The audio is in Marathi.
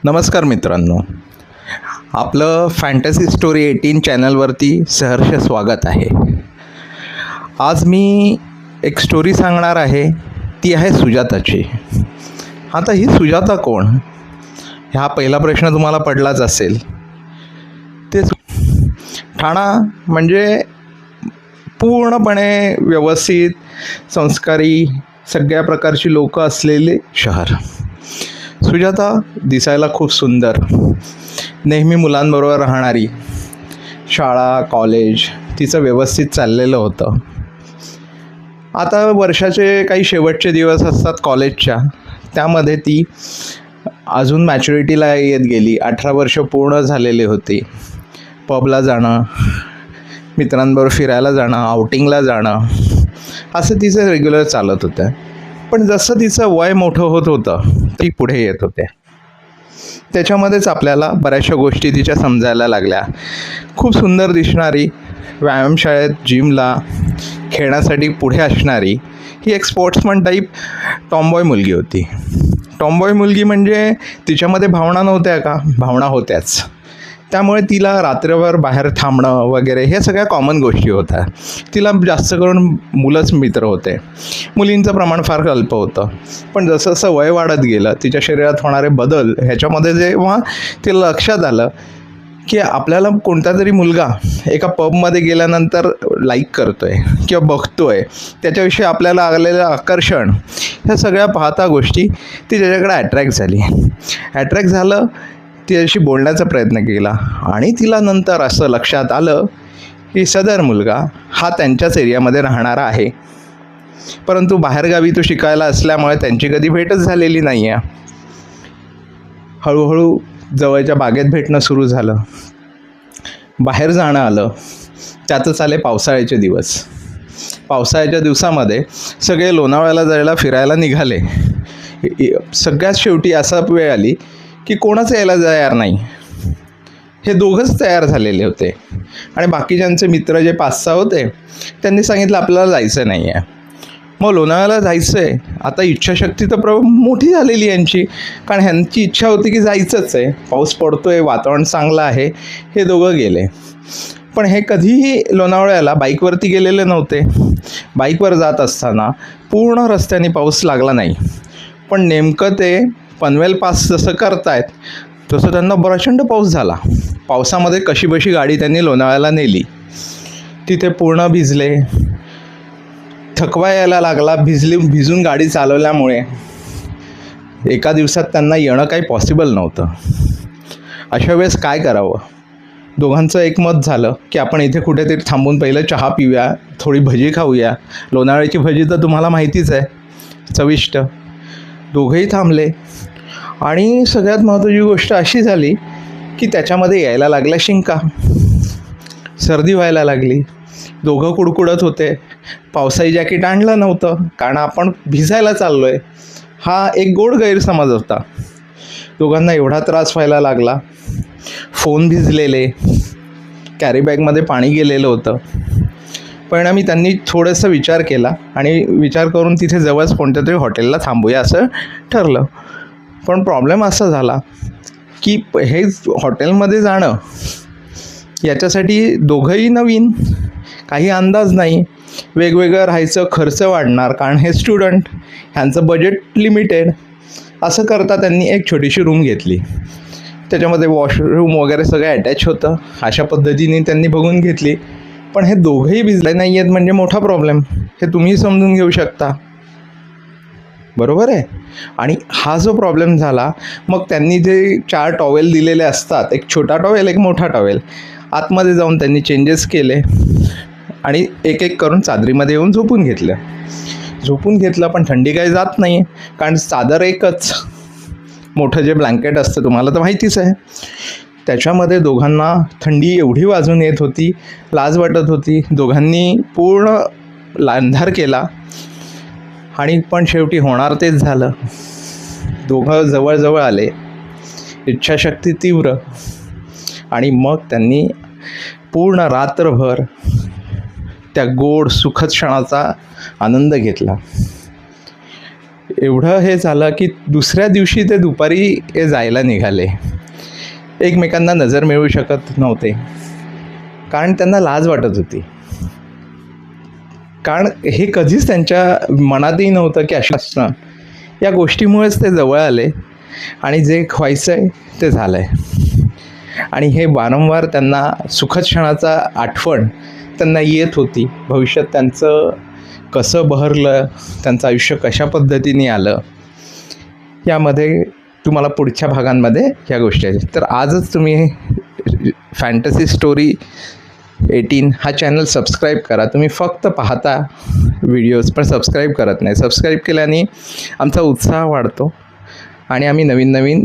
नमस्कार मित्रांनो, आपलं फॅन्टसी स्टोरी 18 चॅनलवरती सहर्ष स्वागत आहे. आज मी एक स्टोरी सांगणार आहे, ती आहे सुजाताची. आता ही सुजाता कोण? हा पहिला प्रश्न तुम्हाला पडलाच असेल. ते ठाणा म्हणजे पूर्णपणे व्यवस्थित, संस्कारी, सगळ्या प्रकारची लोक असलेले शहर. सुजाता दिसायला खूप सुंदर, नेहमी मुलांबरोबर राहणारी, शाळा कॉलेज तिचं व्यवस्थित चाललेलं होतं. आता वर्षाचे काही शेवटचे दिवस असतात कॉलेजच्या, त्यामध्ये ती अजून मॅच्युरिटीला येत गेली. 18 वर्ष पूर्ण झालेले होते. पबला जाणं, मित्रांबरोबर फिरायला जाणं, आउटिंगला जाणं, असं तिचं रेग्युलर चालत होतं. पण जसं तिचं वय मोठं होत होतं ती पुढे येत होते. त्याच्यामध्येच आपल्याला बऱ्याचशा गोष्टी तिच्या समजायला लागल्या. खूप सुंदर दिसणारी, व्यायामशाळेत जिमला खेळण्यासाठी पुढे असणारी ही एक स्पोर्ट्समन टाईप टॉमबॉय मुलगी होती. टॉमबॉय मुलगी म्हणजे तिच्यामध्ये भावना नव्हत्या का? भावना होत्याच. त्यामुळे तिला रात्रभर बाहेर थांबणं वगैरे हे सगळ्या कॉमन गोष्टी होत्या. तिला जास्त करून मुलंच मित्र होते. मुलींचं प्रमाण फार अल्प होतं. पण जसं जसं वय वाढत गेलं, तिच्या शरीरात होणारे बदल ह्याच्यामध्ये जेव्हा तिला लक्षात आलं की आपल्याला कोणता तरी मुलगा एका पबमध्ये गेल्यानंतर लाईक करतोय किंवा बघतोय, त्याच्याविषयी आपल्याला आलेलं आकर्षण, ह्या सगळ्या पाहता गोष्टी ती त्याच्याकडे अट्रॅक्ट झाली. अट्रॅक्ट झालं, तिच्याशी बोलण्याचा प्रयत्न केला आणि तिला नंतर असं लक्षात आलं की सदर मुलगा हा त्यांच्याच एरियामध्ये राहणारा आहे. परंतु बाहेरगावी तो शिकायला असल्यामुळे त्यांची कधी भेटच झालेली नाही आहे. हळूहळू जवळच्या बागेत भेटणं सुरू झालं, बाहेर जाणं आलं. त्यातच आले पावसाळ्याचे दिवस. पावसाळ्याच्या दिवसामध्ये सगळे लोणावळ्याला जायला फिरायला निघाले. सगळ्यात शेवटी असा वेळ आली की कोणच यायला तयार नाही. हे दोघंच तयार झालेले होते आणि बाकीच्यांचे मित्र जे 5-6 होते त्यांनी सांगितलं आपल्याला जायचं नाही आहे. मग लोणावळ्याला जायचं आहे. आता इच्छाशक्ती तर मोठी झालेली यांची, कारण ह्यांची इच्छा होती की जायचंच आहे. पाऊस पडतो आहे, वातावरण चांगलं आहे. हे दोघं गेले. पण हे कधीही लोणावळ्याला बाईकवरती गेलेले नव्हते. बाईकवर जात असताना पूर्ण रस्त्याने पाऊस लागला नाही. पण नेमकं ते पनवेल पास जसं करतायत तसं त्यांना प्रचंड पाऊस झाला. पावसामध्ये कशीबशी गाडी त्यांनी लोणावळ्याला नेली. तिथे पूर्ण भिजले, थकवा यायला लागला. भिजून गाडी चालवल्यामुळे एका दिवसात त्यांना येणं काही पॉसिबल नव्हतं. अशा वेळेस काय करावं? दोघांचं एकमत झालं की आपण इथे कुठेतरी थांबून पहिलं चहा पिऊया, थोडी भजी खाऊया. लोणावळ्याची भजी तर तुम्हाला माहितीच आहे, चविष्ट. दोघंही थांबले आणि सगळ्यात महत्त्वाची गोष्ट अशी झाली की त्याच्यामध्ये यायला लागल्या शिंका, सर्दी व्हायला लागली. दोघं कुडकुडत होते. पावसाळी जॅकेट आणलं नव्हतं कारण आपण भिजायला चाललो आहे, हा एक गोड गैरसमज होता. दोघांना एवढा त्रास व्हायला लागला. फोन भिजलेले, कॅरीबॅगमध्ये पाणी गेलेलं होतं. परिणामी त्यांनी थोडासा विचार केला आणि विचार करून तिथे जवळच कोणत्या तरी हॉटेलला थांबूया असं ठरलं. पण प्रॉब्लेम असा झाला की हे हॉटेलमध्ये जाणं याच्यासाठी दोघंही नवीन, काही अंदाज नाही. वेगवेगळं राहायचं, खर्च वाढणार कारण हे स्टुडंट, ह्यांचं बजेट लिमिटेड. असं करता त्यांनी एक छोटीशी रूम घेतली. त्याच्यामध्ये वॉशरूम वगैरे सगळं अटॅच होतं. अशा पद्धतीने त्यांनी बघून घेतली. पण हे दोघंही भिजले नाही आहेत म्हणजे मोठा प्रॉब्लेम, हे तुम्ही समजून घेऊ शकता, बरोबर आहे. आणि हा जो प्रॉब्लेम झाला, मग त्यांनी जे 4 टॉवेल दिलेले असतात, एक छोटा टॉवेल एक मोठा टॉवेल, आतमध्ये जाऊन त्यांनी चेंजेस केले आणि एक एक करून चादरीमध्ये येऊन झोपून घेतलं. पण थंडी काही जात नाही कारण चादर एकच, मोठं जे ब्लँकेट असतं तुम्हाला तर माहितीच आहे. त्याच्यामध्ये दोघांना थंडी एवढी वाजून येत होती, लाज वाटत होती. दोघांनी पूर्ण अंधार केला आणि पण शेवटी होणार तेच झालं. दोघं जवळजवळ आले, इच्छाशक्ती तीव्र, आणि मग त्यांनी पूर्ण रात्रभर त्या गोड सुखद क्षणाचा आनंद घेतला. एवढं हे झालं की दुसऱ्या दिवशी ते दुपारी हे जायला निघाले. एकमेकांना नजर मिळवू शकत नव्हते, कारण त्यांना लाज वाटत होती. कारण हे कधीच त्यांच्या मनातही नव्हतं की असं असणं. या गोष्टीमुळेच ते जवळ आले आणि जे व्हायचं आहे ते झालं आहे. आणि हे वारंवार त्यांना सुखद क्षणाचा आठवण त्यांना येत होती. भविष्यात त्यांचं कसं बहरलं, त्यांचं आयुष्य कशा पद्धतीने आलं, यामध्ये तुम्हाला पुढच्या भागांमध्ये ह्या गोष्टी आहेत. तर आजच तुम्ही फॅन्टसी स्टोरी 18 हा चॅनल सबस्क्राईब करा. तुम्ही फक्त पाहता व्हिडिओज, पण सबस्क्राईब करत नाही. सबस्क्राईब केल्याने आमचा उत्साह वाढतो आणि आम्ही नवीन नवीन